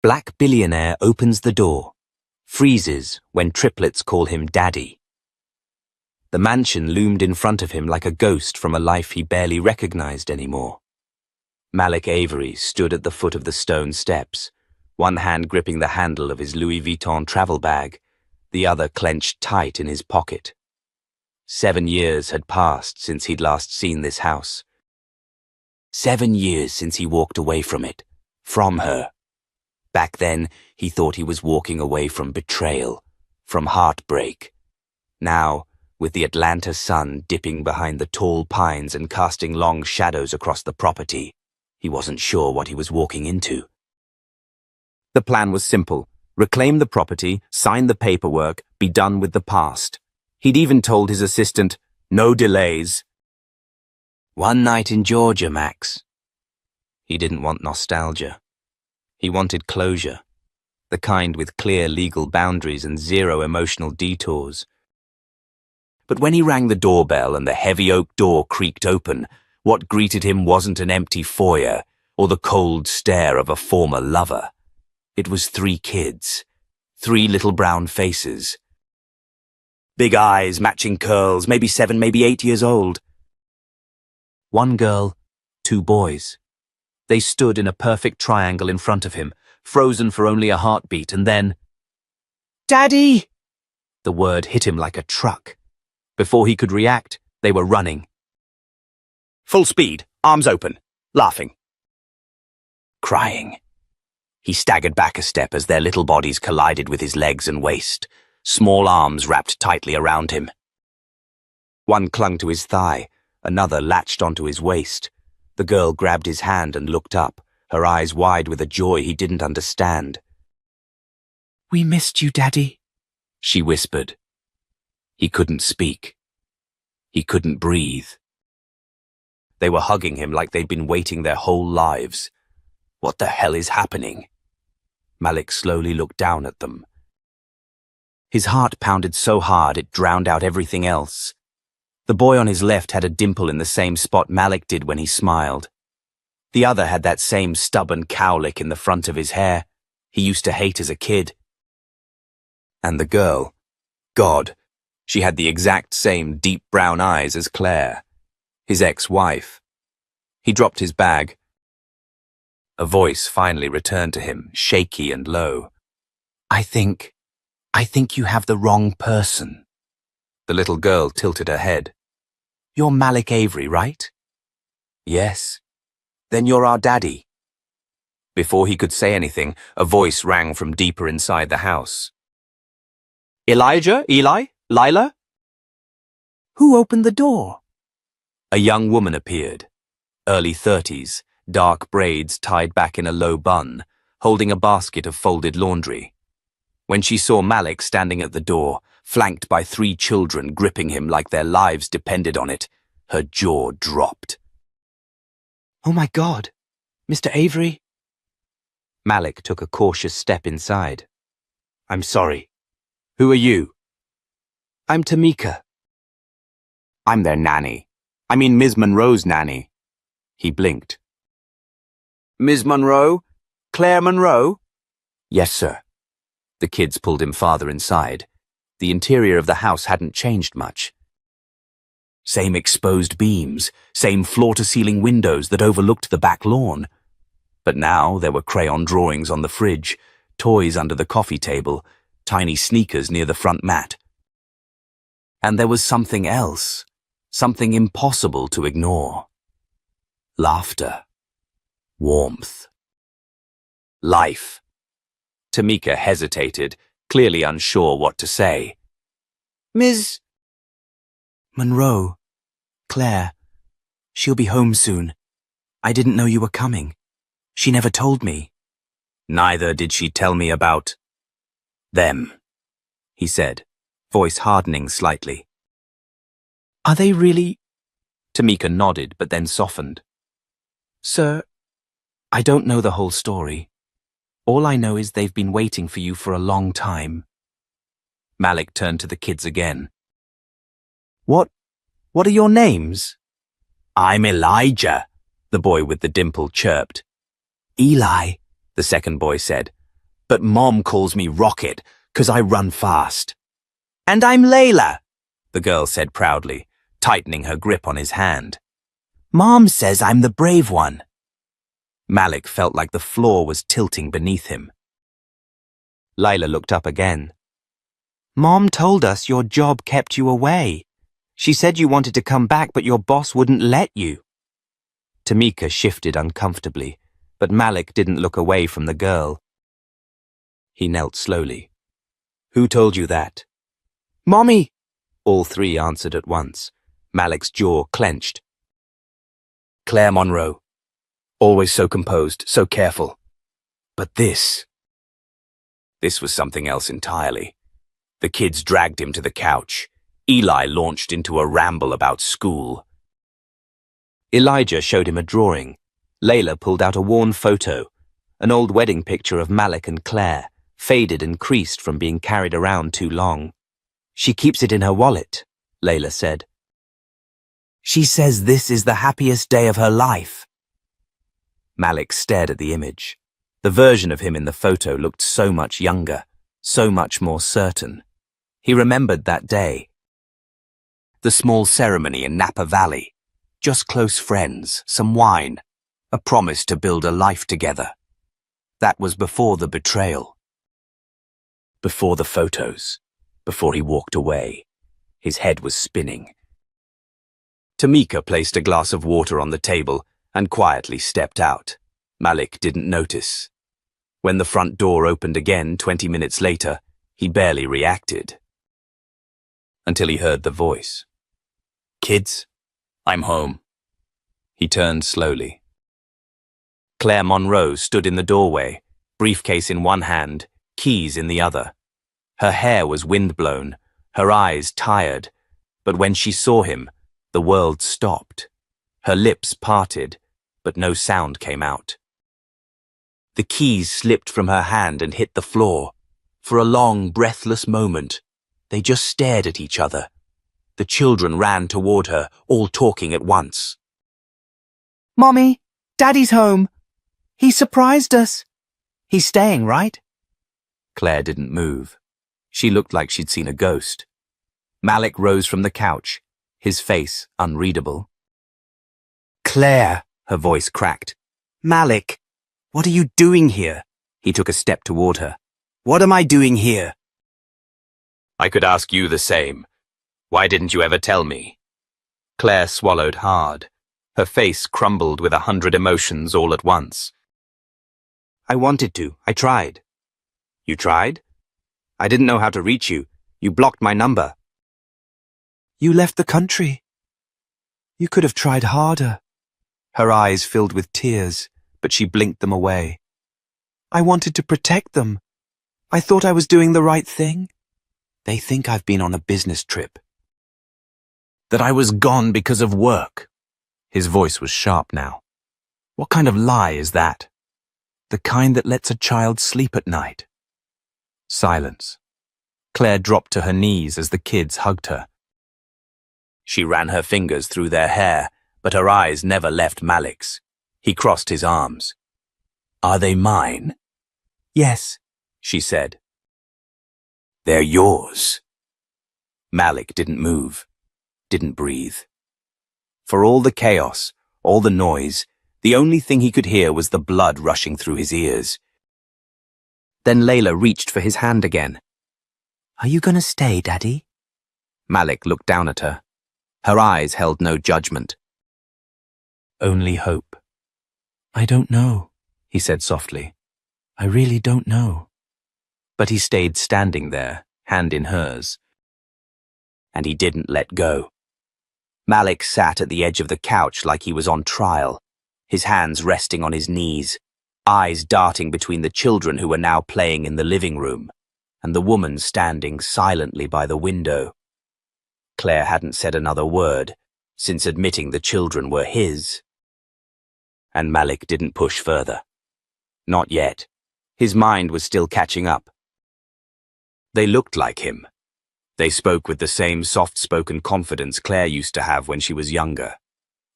Black Billionaire opens the door, freezes when Triplets call him Daddy. The mansion loomed in front of him like a ghost from a life he barely recognized anymore. Malik Avery stood at the foot of the stone steps, one hand gripping the handle of his Louis Vuitton travel bag, the other clenched tight in his pocket. 7 years had passed since he'd last seen this house. 7 years since he walked away from it, from her. Back then, he thought he was walking away from betrayal, from heartbreak. Now, with the Atlanta sun dipping behind the tall pines and casting long shadows across the property, he wasn't sure what he was walking into. The plan was simple: reclaim the property, sign the paperwork, be done with the past. He'd even told his assistant, no delays. One night in Georgia, Max. He didn't want nostalgia. He wanted closure, the kind with clear legal boundaries and zero emotional detours. But when he rang the doorbell and the heavy oak door creaked open, what greeted him wasn't an empty foyer or the cold stare of a former lover. It was 3 kids, 3 little brown faces. Big eyes, matching curls, maybe 7, maybe 8 years old. 1 girl, 2 boys. They stood in a perfect triangle in front of him, frozen for only a heartbeat, and then, "Daddy!" The word hit him like a truck. Before he could react, they were running. Full speed, arms open, laughing. Crying. He staggered back a step as their little bodies collided with his legs and waist, small arms wrapped tightly around him. One clung to his thigh, another latched onto his waist. The girl grabbed his hand and looked up, her eyes wide with a joy he didn't understand. "We missed you, Daddy," she whispered. He couldn't speak. He couldn't breathe. They were hugging him like they'd been waiting their whole lives. What the hell is happening? Malik slowly looked down at them. His heart pounded so hard it drowned out everything else. The boy on his left had a dimple in the same spot Malik did when he smiled. The other had that same stubborn cowlick in the front of his hair he used to hate as a kid. And the girl, God, she had the exact same deep brown eyes as Claire, his ex-wife. He dropped his bag. A voice finally returned to him, shaky and low. I think you have the wrong person." The little girl tilted her head. "You're Malik Avery, right?" "Yes." "Then you're our daddy." Before he could say anything, a voice rang from deeper inside the house. "Elijah? Eli? Lila?" "Who opened the door?" A young woman appeared, early 30s, dark braids tied back in a low bun, holding a basket of folded laundry. When she saw Malik standing at the door, flanked by 3 children gripping him like their lives depended on it, her jaw dropped. "Oh my God, Mr. Avery?" Malik took a cautious step inside. "I'm sorry. Who are you?" "I'm Tamika." "I'm their nanny. I mean Ms. Monroe's nanny." He blinked. "Ms. Monroe? Claire Monroe?" "Yes, sir." The kids pulled him farther inside. The interior of the house hadn't changed much. Same exposed beams, same floor-to-ceiling windows that overlooked the back lawn. But now there were crayon drawings on the fridge, toys under the coffee table, tiny sneakers near the front mat. And there was something else, something impossible to ignore. Laughter. Warmth. Life. Tamika hesitated, clearly unsure what to say. "Ms. Monroe. Claire. She'll be home soon. I didn't know you were coming. She never told me." "Neither did she tell me about them," he said, voice hardening slightly. "Are they really?" Tamika nodded but then softened. "Sir, I don't know the whole story. All I know is they've been waiting for you for a long time." Malik turned to the kids again. What are your names?" "I'm Elijah," the boy with the dimple chirped. "Eli," the second boy said. but Mom calls me Rocket 'cause I run fast. And I'm Layla, the girl said proudly, tightening her grip on his hand. Mom says I'm the brave one. Malik felt like the floor was tilting beneath him. Layla looked up again. Mom told us your job kept you away. She said you wanted to come back, but your boss wouldn't let you. Tamika shifted uncomfortably, but Malik didn't look away from the girl. He knelt slowly. Who told you that? Mommy! All three answered at once. Malik's jaw clenched. Claire Monroe. Always so composed, so careful. But this was something else entirely. The kids dragged him to the couch. Eli launched into a ramble about school. Elijah showed him a drawing. Layla pulled out a worn photo, an old wedding picture of Malik and Claire, faded and creased from being carried around too long. She keeps it in her wallet, Layla said. She says this is the happiest day of her life. Malik stared at the image. The version of him in the photo looked so much younger, so much more certain. He remembered that day. The small ceremony in Napa Valley. Just close friends, some wine, a promise to build a life together. That was before the betrayal. Before the photos. Before he walked away. His head was spinning. Tamika placed a glass of water on the table and quietly stepped out. Malik didn't notice. When the front door opened again 20 minutes later, he barely reacted. Until he heard the voice. Kids, I'm home. He turned slowly. Claire Monroe stood in the doorway, briefcase in one hand, keys in the other. Her hair was windblown, her eyes tired, but when she saw him, the world stopped. Her lips parted, but no sound came out. The keys slipped from her hand and hit the floor. For a long, breathless moment, they just stared at each other. The children ran toward her, all talking at once. Mommy, Daddy's home. He surprised us. He's staying, right? Claire didn't move. She looked like she'd seen a ghost. Malik rose from the couch, his face unreadable. Claire, her voice cracked. Malik, what are you doing here? He took a step toward her. What am I doing here? I could ask you the same. Why didn't you ever tell me? Claire swallowed hard. Her face crumbled with 100 emotions all at once. I wanted to. I tried. You tried? I didn't know how to reach you. You blocked my number. You left the country. You could have tried harder. Her eyes filled with tears, but she blinked them away. I wanted to protect them. I thought I was doing the right thing. They think I've been on a business trip. That I was gone because of work. His voice was sharp now. What kind of lie is that? The kind that lets a child sleep at night. Silence. Claire dropped to her knees as the kids hugged her. She ran her fingers through their hair, but her eyes never left Malik's. He crossed his arms. Are they mine? Yes, she said. They're yours. Malik didn't move, didn't breathe. For all the chaos, all the noise, the only thing he could hear was the blood rushing through his ears. Then Layla reached for his hand again. Are you going to stay, Daddy? Malik looked down at her. Her eyes held no judgment. Only hope. I don't know, he said softly. I really don't know. But he stayed standing there, hand in hers. And he didn't let go. Malik sat at the edge of the couch like he was on trial, his hands resting on his knees, eyes darting between the children who were now playing in the living room, and the woman standing silently by the window. Claire hadn't said another word since admitting the children were his. And Malik didn't push further. Not yet. His mind was still catching up. They looked like him. They spoke with the same soft-spoken confidence Claire used to have when she was younger,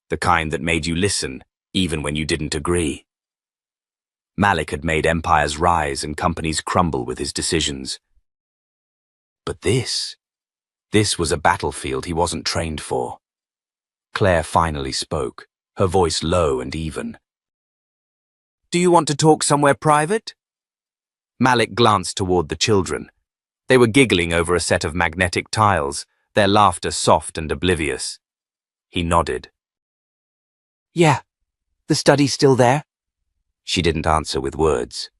the kind that made you listen even when you didn't agree. Malik had made empires rise and companies crumble with his decisions. But this was a battlefield he wasn't trained for. Claire finally spoke, her voice low and even. "Do you want to talk somewhere private?" Malik glanced toward the children. They were giggling over a set of magnetic tiles, their laughter soft and oblivious. He nodded. "Yeah, the study's still there?" She didn't answer with words.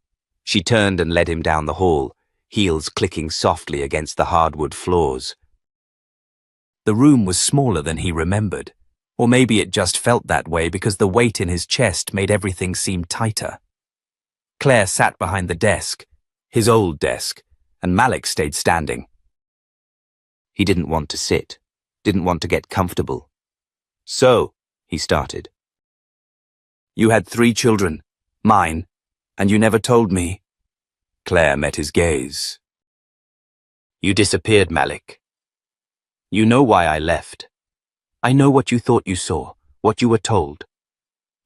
She turned and led him down the hall, heels clicking softly against the hardwood floors. The room was smaller than he remembered, or maybe it just felt that way because the weight in his chest made everything seem tighter. Claire sat behind the desk, his old desk, and Malik stayed standing. He didn't want to sit, didn't want to get comfortable. "So," he started. "You had 3 children, mine, and you never told me." Claire met his gaze. "You disappeared, Malik. You know why I left. I know what you thought you saw, what you were told."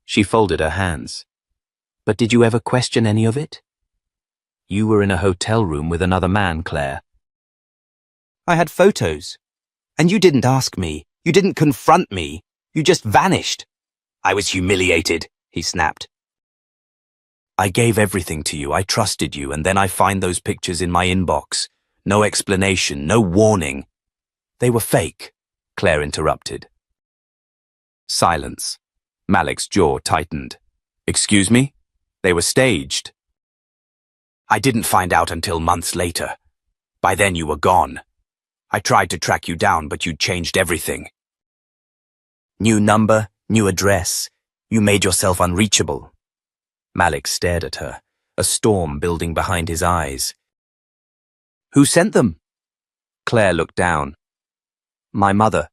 She folded her hands. "But did you ever question any of it? You were in a hotel room with another man, Claire." "I had photos. And you didn't ask me. You didn't confront me. You just vanished." "I was humiliated," he snapped. "I gave everything to you. I trusted you, and then I find those pictures in my inbox. No explanation, no warning." "They were fake," Claire interrupted. Silence. Malik's jaw tightened. "Excuse me? They were staged." "I didn't find out until months later. By then you were gone. I tried to track you down, but you'd changed everything. New number, new address. You made yourself unreachable." Malik stared at her, a storm building behind his eyes. "Who sent them?" Claire looked down. "My mother."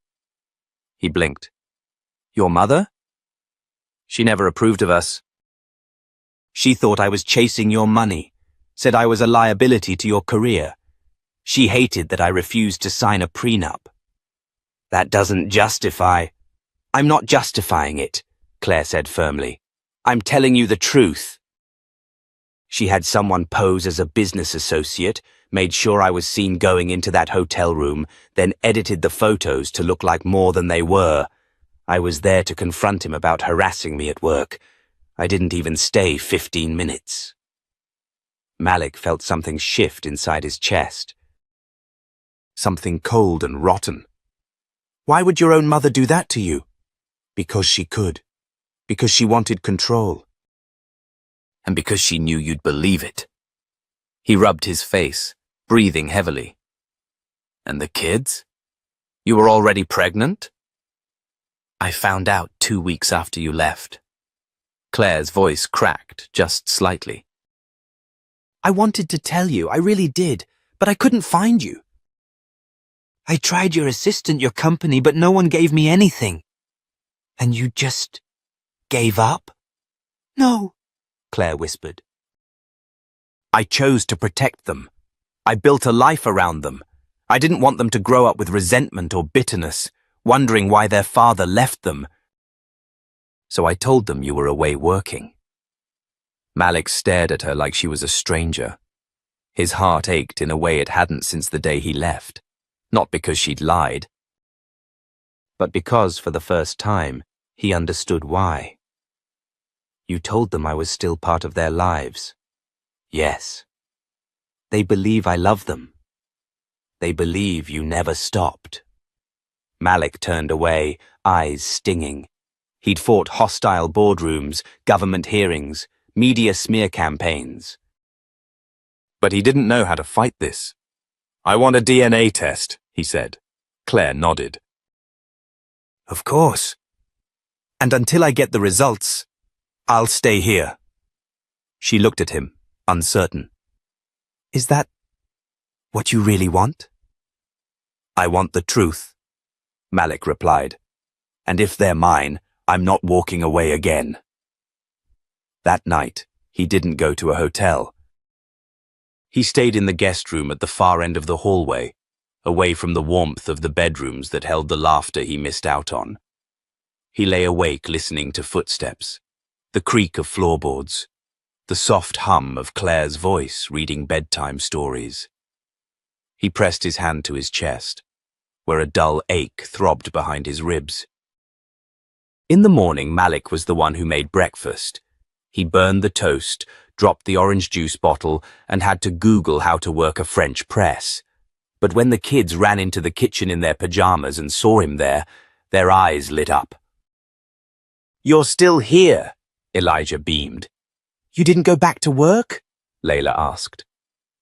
He blinked. "Your mother?" "She never approved of us. She thought I was chasing your money, said I was a liability to your career. She hated that I refused to sign a prenup." "That doesn't justify—" "I'm not justifying it," Claire said firmly. "I'm telling you the truth. She had someone pose as a business associate, made sure I was seen going into that hotel room, then edited the photos to look like more than they were. I was there to confront him about harassing me at work. I didn't even stay 15 minutes. Malik felt something shift inside his chest. Something cold and rotten. "Why would your own mother do that to you?" "Because she could. Because she wanted control. And because she knew you'd believe it." He rubbed his face, breathing heavily. "And the kids? You were already pregnant?" "I found out 2 weeks after you left." Claire's voice cracked just slightly. "I wanted to tell you, I really did, but I couldn't find you. I tried your assistant, your company, but no one gave me anything. And you just gave up?" "No," Claire whispered. "I chose to protect them. I built a life around them. I didn't want them to grow up with resentment or bitterness, wondering why their father left them. So I told them you were away working." Malik stared at her like she was a stranger. His heart ached in a way it hadn't since the day he left. Not because she'd lied, but because, for the first time, he understood why. "You told them I was still part of their lives." "Yes. They believe I love them. They believe you never stopped." Malik turned away, eyes stinging. He'd fought hostile boardrooms, government hearings, media smear campaigns. But he didn't know how to fight this. "I want a DNA test," he said. Claire nodded. "Of course. And until I get the results, I'll stay here." She looked at him, uncertain. "Is that what you really want?" "I want the truth," Malik replied. "And if they're mine, I'm not walking away again." That night, he didn't go to a hotel. He stayed in the guest room at the far end of the hallway, away from the warmth of the bedrooms that held the laughter he missed out on. He lay awake listening to footsteps, the creak of floorboards, the soft hum of Claire's voice reading bedtime stories. He pressed his hand to his chest, where a dull ache throbbed behind his ribs. In the morning, Malik was the one who made breakfast. He burned the toast, dropped the orange juice bottle, and had to Google how to work a French press. But when the kids ran into the kitchen in their pajamas and saw him there, their eyes lit up. "You're still here," Elijah beamed. "You didn't go back to work?" Layla asked.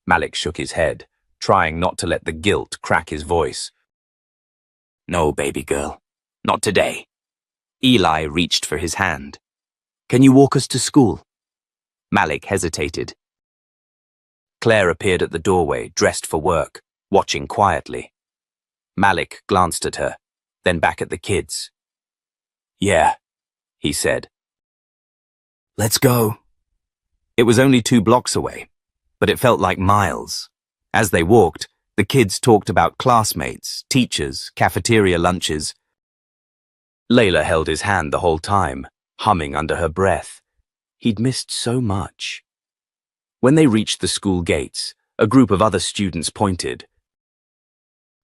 Malik shook his head, trying not to let the guilt crack his voice. "No, baby girl, not today." Eli reached for his hand. "Can you walk us to school?" Malik hesitated. Claire appeared at the doorway, dressed for work, watching quietly. Malik glanced at her, then back at the kids. "Yeah," he said. "Let's go." It was only 2 blocks away, but it felt like miles. As they walked, the kids talked about classmates, teachers, cafeteria lunches. Layla held his hand the whole time, humming under her breath. He'd missed so much. When they reached the school gates, a group of other students pointed.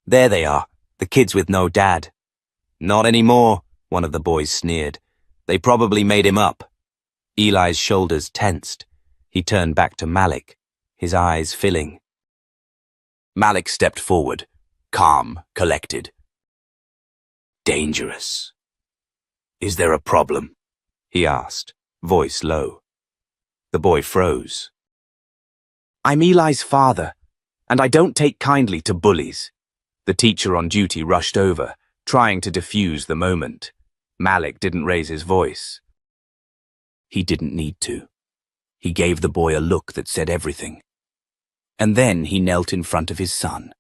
"There they are, the kids with no dad." "Not anymore," one of the boys sneered. "They probably made him up." Eli's shoulders tensed. He turned back to Malik, his eyes filling. Malik stepped forward, calm, collected. "Dangerous. Is there a problem?" he asked, voice low. The boy froze. "I'm Eli's father, and I don't take kindly to bullies." The teacher on duty rushed over, trying to defuse the moment. Malik didn't raise his voice. He didn't need to. He gave the boy a look that said everything. And then he knelt in front of his son.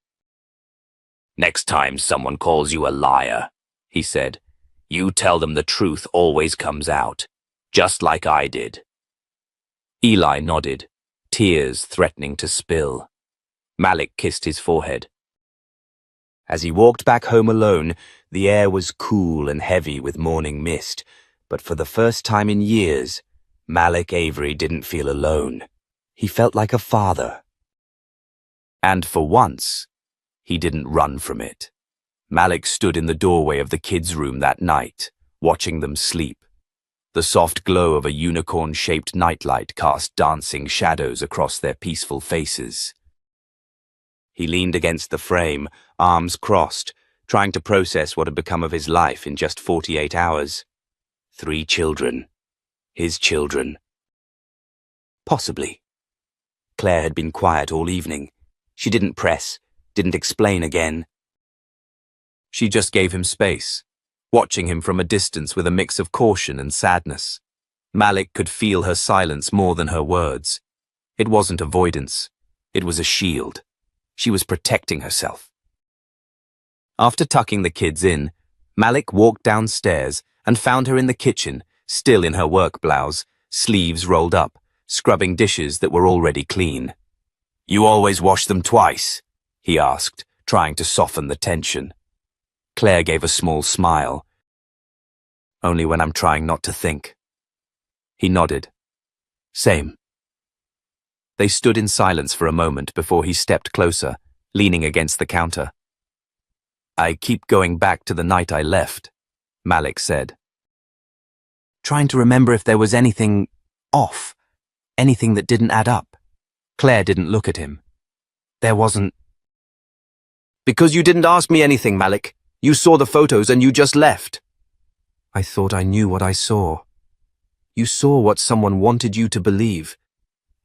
"Next time someone calls you a liar," he said, "you tell them the truth always comes out, just like I did." Eli nodded, tears threatening to spill. Malik kissed his forehead. As he walked back home alone, the air was cool and heavy with morning mist, but for the first time in years, Malik Avery didn't feel alone. He felt like a father. And for once, he didn't run from it. Malik stood in the doorway of the kids' room that night, watching them sleep. The soft glow of a unicorn-shaped nightlight cast dancing shadows across their peaceful faces. He leaned against the frame, arms crossed, trying to process what had become of his life in just 48 hours. 3 children. His children. Possibly. Claire had been quiet all evening. She didn't press, didn't explain again. She just gave him space, watching him from a distance with a mix of caution and sadness. Malik could feel her silence more than her words. It wasn't avoidance. It was a shield. She was protecting herself. After tucking the kids in, Malik walked downstairs and found her in the kitchen, still in her work blouse, sleeves rolled up, scrubbing dishes that were already clean. "You always wash them twice?" he asked, trying to soften the tension. Claire gave a small smile. "Only when I'm trying not to think." He nodded. "Same." They stood in silence for a moment before he stepped closer, leaning against the counter. "I keep going back to the night I left," Malik said. Trying to remember if there was anything off, anything that didn't add up. Claire didn't look at him. There wasn't. "Because you didn't ask me anything, Malik. You saw the photos and you just left." "I thought I knew what I saw." "You saw what someone wanted you to believe.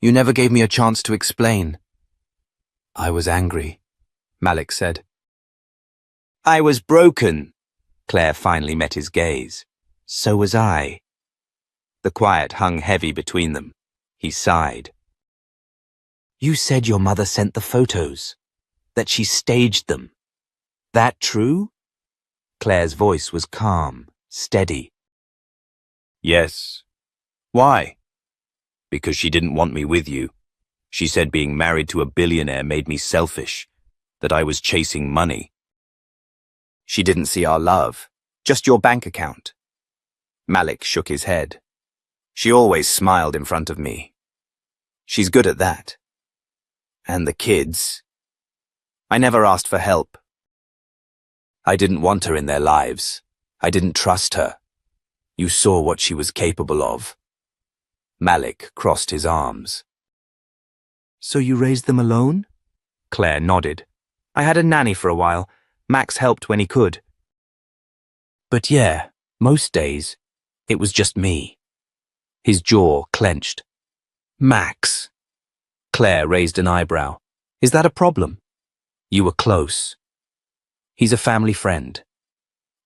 You never gave me a chance to explain." "I was angry," Malik said. "I was broken." Claire finally met his gaze. "So was I." The quiet hung heavy between them. He sighed. "You said your mother sent the photos, that she staged them. That true?" Claire's voice was calm, steady. "Yes. Why?" "Because she didn't want me with you. She said being married to a billionaire made me selfish, that I was chasing money." "She didn't see our love, just your bank account." Malik shook his head. "She always smiled in front of me. She's good at that. And the kids. I never asked for help. I didn't want her in their lives. I didn't trust her. You saw what she was capable of. Malik crossed his arms. So you raised them alone? Claire nodded. I had a nanny for a while. Max helped when he could. But yeah, most days, it was just me. His jaw clenched. Max. Claire raised an eyebrow. Is that a problem? You were close. He's a family friend.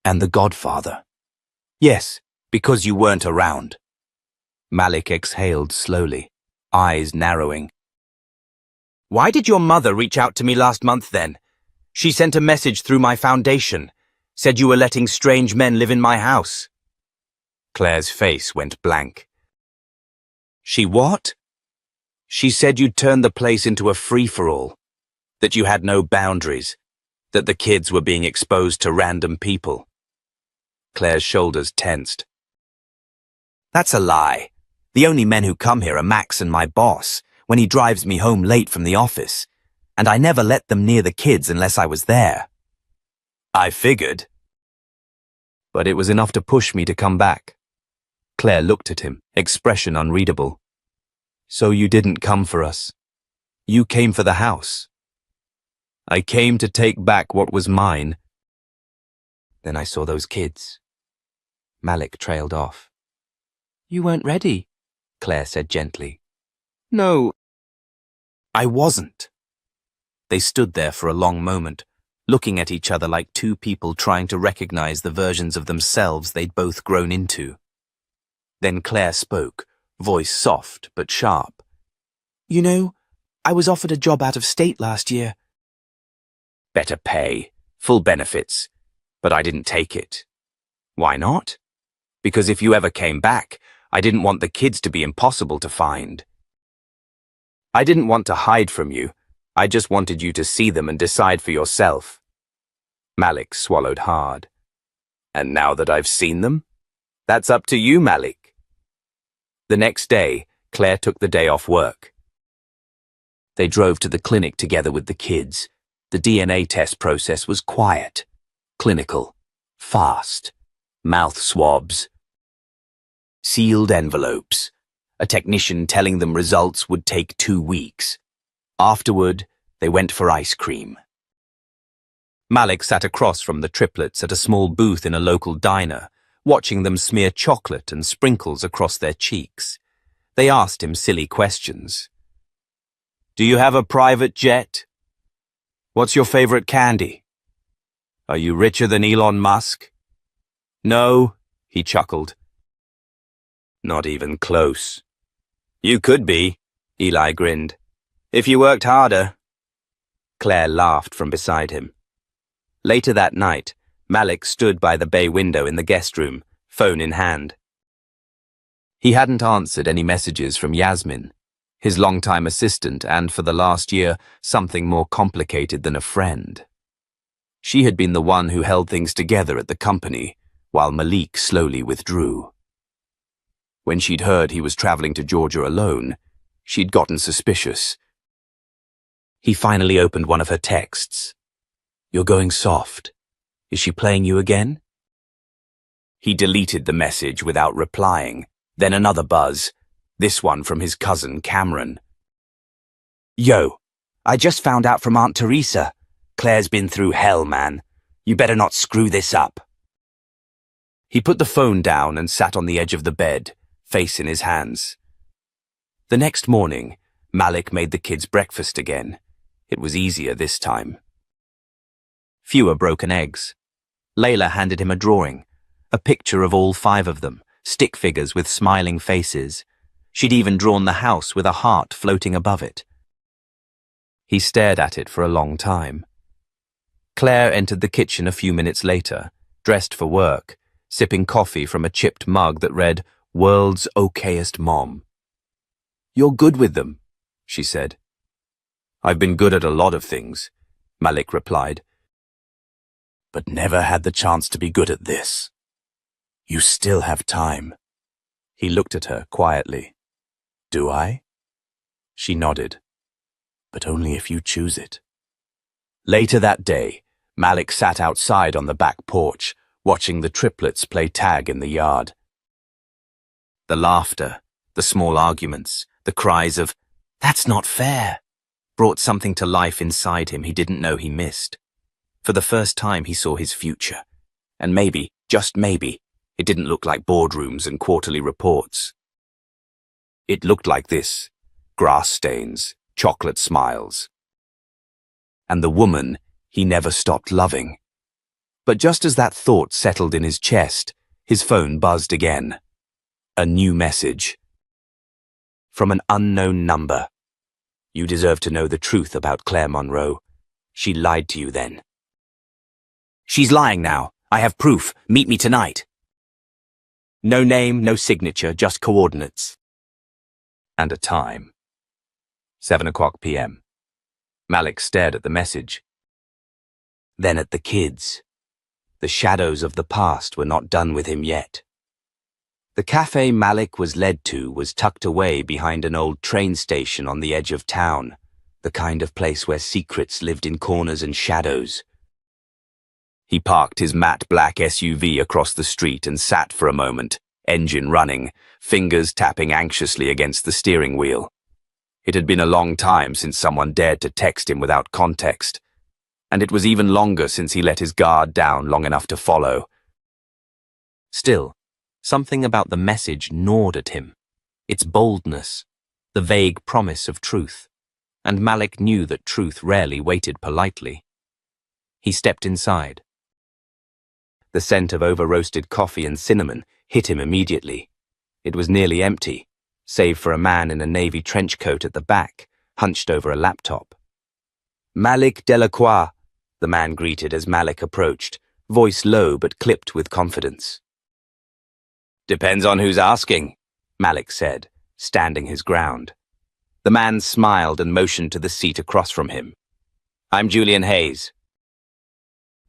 And the godfather. Yes, because you weren't around. Malik exhaled slowly, eyes narrowing. Why did your mother reach out to me last month then? She sent a message through my foundation, said you were letting strange men live in my house. Claire's face went blank. She what? She said you'd turned the place into a free-for-all, that you had no boundaries, that the kids were being exposed to random people. Claire's shoulders tensed. That's a lie. The only men who come here are Max and my boss, when he drives me home late from the office, and I never let them near the kids unless I was there. I figured. But it was enough to push me to come back. Claire looked at him, expression unreadable. So you didn't come for us. You came for the house. I came to take back what was mine. Then I saw those kids. Malik trailed off. You weren't ready, Claire said gently. No, I wasn't. They stood there for a long moment, looking at each other like two people trying to recognize the versions of themselves they'd both grown into. Then Claire spoke, voice soft but sharp. You know, I was offered a job out of state last year. Better pay, full benefits, but I didn't take it. Why not? Because if you ever came back, I didn't want the kids to be impossible to find. I didn't want to hide from you. I just wanted you to see them and decide for yourself. Malik swallowed hard. And now that I've seen them, that's up to you, Malik. The next day, Claire took the day off work. They drove to the clinic together with the kids. The DNA test process was quiet, clinical, fast, mouth swabs, sealed envelopes, a technician telling them results would take 2 weeks. Afterward, they went for ice cream. Malik sat across from the triplets at a small booth in a local diner, watching them smear chocolate and sprinkles across their cheeks. They asked him silly questions. Do you have a private jet? What's your favorite candy? Are you richer than Elon Musk? No, he chuckled. Not even close. You could be, Eli grinned. If you worked harder. Claire laughed from beside him. Later that night, Malik stood by the bay window in the guest room, phone in hand. He hadn't answered any messages from Yasmin, his longtime assistant and, for the last year, something more complicated than a friend. She had been the one who held things together at the company, while Malik slowly withdrew. When she'd heard he was traveling to Georgia alone, she'd gotten suspicious. He finally opened one of her texts. You're going soft. Is she playing you again? He deleted the message without replying, then another buzz, this one from his cousin Cameron. Yo, I just found out from Aunt Teresa. Claire's been through hell, man. You better not screw this up. He put the phone down and sat on the edge of the bed, face in his hands. The next morning, Malik made the kids breakfast again. It was easier this time. Fewer broken eggs. Layla handed him a drawing, a picture of all 5 of them, stick figures with smiling faces. She'd even drawn the house with a heart floating above it. He stared at it for a long time. Claire entered the kitchen a few minutes later, dressed for work, sipping coffee from a chipped mug that read, World's Okayest Mom. You're good with them, she said. I've been good at a lot of things, Malik replied, but never had the chance to be good at this. You still have time. He looked at her quietly. Do I? She nodded. But only if you choose it. Later that day, Malik sat outside on the back porch, watching the triplets play tag in the yard. The laughter, the small arguments, the cries of, "That's not fair," brought something to life inside him he didn't know he missed. For the first time he saw his future. And maybe, just maybe, it didn't look like boardrooms and quarterly reports. It looked like this: grass stains, chocolate smiles. And the woman he never stopped loving. But just as that thought settled in his chest, his phone buzzed again. A new message. From an unknown number. "You deserve to know the truth about Claire Monroe. She lied to you then." "She's lying now. I have proof. Meet me tonight." No name, no signature, just coordinates. And a time. 7:00 p.m. Malik stared at the message. Then at the kids. The shadows of the past were not done with him yet. The cafe Malik was led to was tucked away behind an old train station on the edge of town, the kind of place where secrets lived in corners and shadows. He parked his matte black SUV across the street and sat for a moment, engine running, fingers tapping anxiously against the steering wheel. It had been a long time since someone dared to text him without context, and it was even longer since he let his guard down long enough to follow. Still, something about the message gnawed at him. Its boldness, the vague promise of truth, and Malik knew that truth rarely waited politely. He stepped inside. The scent of over-roasted coffee and cinnamon hit him immediately. It was nearly empty, save for a man in a navy trench coat at the back, hunched over a laptop. "Malik Delacroix," the man greeted as Malik approached, voice low but clipped with confidence. "Depends on who's asking," Malik said, standing his ground. The man smiled and motioned to the seat across from him. "I'm Julian Hayes."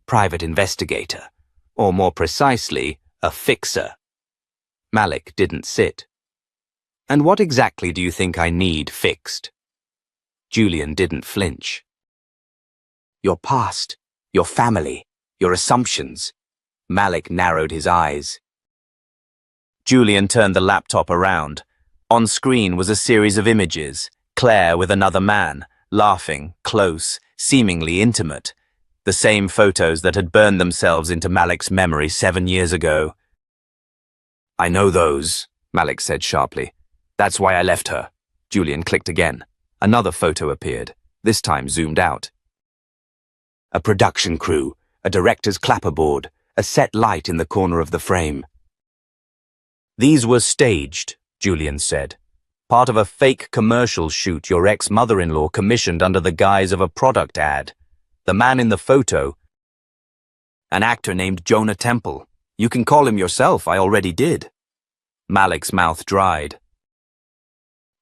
"Private investigator, or more precisely, a fixer." Malik didn't sit. "And what exactly do you think I need fixed?" Julian didn't flinch. "Your past, your family, your assumptions." Malik narrowed his eyes. Julian turned the laptop around. On screen was a series of images, Claire with another man, laughing, close, seemingly intimate. The same photos that had burned themselves into Malik's memory 7 years ago. "I know those," Malik said sharply. "That's why I left her." Julian clicked again. Another photo appeared, this time zoomed out. A production crew, a director's clapperboard, a set light in the corner of the frame. "These were staged," Julian said. "Part of a fake commercial shoot your ex-mother-in-law commissioned under the guise of a product ad. The man in the photo, an actor named Jonah Temple. You can call him yourself, I already did." Malik's mouth dried.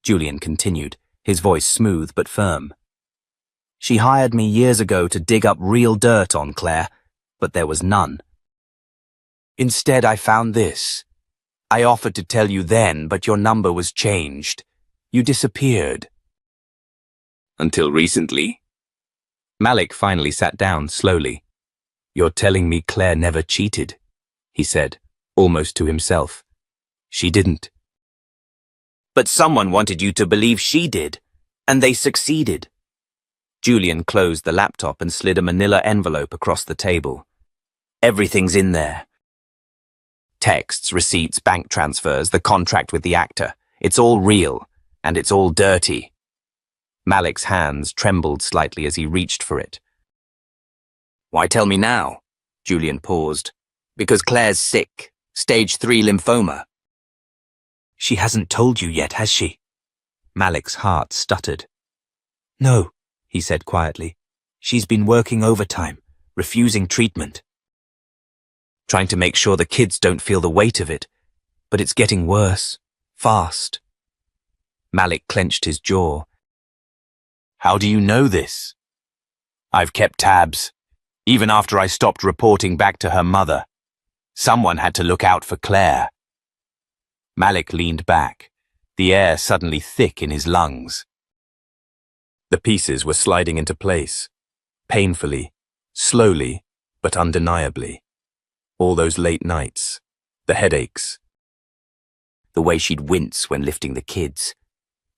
Julian continued, his voice smooth but firm. "She hired me years ago to dig up real dirt on Claire, but there was none. Instead, I found this. I offered to tell you then, but your number was changed. You disappeared." "Until recently?" Malik finally sat down slowly. "You're telling me Claire never cheated?" he said, almost to himself. "She didn't." "But someone wanted you to believe she did, and they succeeded." Julian closed the laptop and slid a manila envelope across the table. "Everything's in there. Texts, receipts, bank transfers, the contract with the actor. It's all real, and it's all dirty." Malik's hands trembled slightly as he reached for it. "Why tell me now?" Julian paused. "Because Claire's sick. Stage 3 lymphoma." "She hasn't told you yet, has she?" Malik's heart stuttered. "No," he said quietly. "She's been working overtime, refusing treatment. Trying to make sure the kids don't feel the weight of it. But it's getting worse. Fast." Malik clenched his jaw. "How do you know this?" "I've kept tabs. Even after I stopped reporting back to her mother. Someone had to look out for Claire." Malik leaned back, the air suddenly thick in his lungs. The pieces were sliding into place, painfully, slowly, but undeniably. All those late nights, the headaches, The way she'd wince when lifting the kids,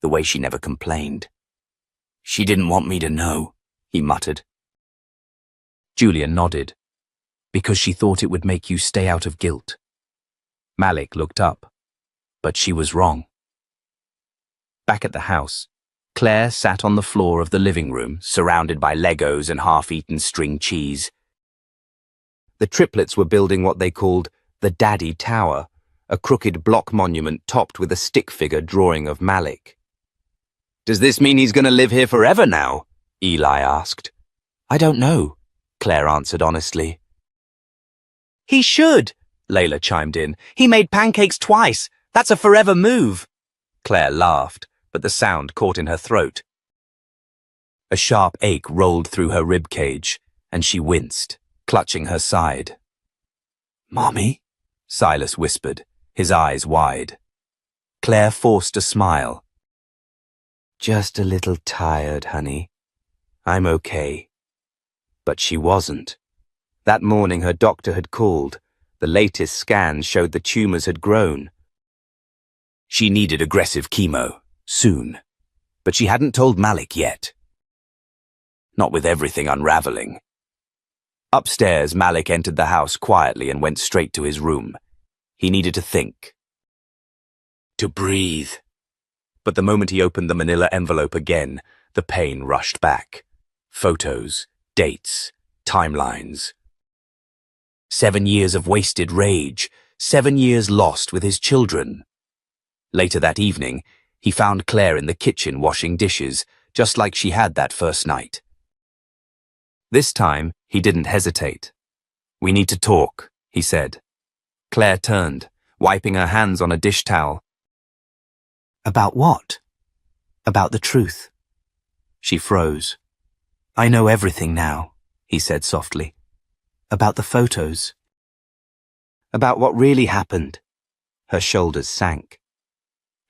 the way she never complained. "She didn't want me to know," he muttered. Julia nodded, because she thought it would make you stay out of guilt. Malik looked up, but she was wrong. Back at the house, Claire sat on the floor of the living room, surrounded by Legos and half-eaten string cheese. The triplets were building what they called the Daddy Tower, a crooked block monument topped with a stick figure drawing of Malik. "Does this mean he's going to live here forever now?" Eli asked. "I don't know," Claire answered honestly. "He should," Layla chimed in. "He made pancakes twice. That's a forever move." Claire laughed, but the sound caught in her throat. A sharp ache rolled through her rib cage, and she winced, clutching her side. "Mommy?" Silas whispered, his eyes wide. Claire forced a smile. "Just a little tired, honey. I'm okay." But she wasn't. That morning her doctor had called. The latest scans showed the tumors had grown. She needed aggressive chemo, soon. But she hadn't told Malik yet. Not with everything unraveling. Upstairs, Malik entered the house quietly and went straight to his room. He needed to think. To breathe. But the moment he opened the manila envelope again, the pain rushed back. Photos, dates, timelines. 7 years of wasted rage, 7 years lost with his children. Later that evening, he found Claire in the kitchen washing dishes, just like she had that first night. This time, he didn't hesitate. "We need to talk," he said. Claire turned, wiping her hands on a dish towel. "About what?" "About the truth." She froze. "I know everything now," he said softly. "About the photos." "About what really happened." Her shoulders sank.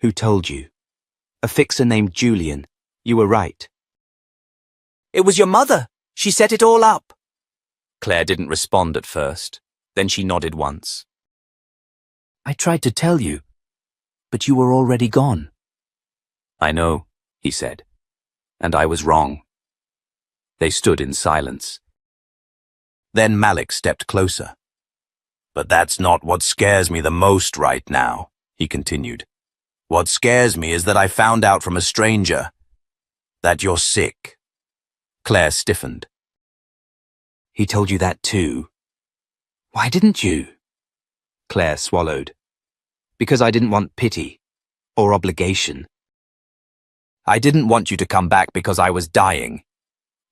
"Who told you?" "A fixer named Julian. You were right." "It was your mother. She set it all up." Claire didn't respond at first. Then she nodded once. "I tried to tell you, but you were already gone." "I know," he said, "and I was wrong." They stood in silence. Then Malik stepped closer. "But that's not what scares me the most right now," he continued. "What scares me is that I found out from a stranger that you're sick." Claire stiffened. "He told you that too?" "Why didn't you?" Claire swallowed. "Because I didn't want pity or obligation." "I didn't want you to come back because I was dying."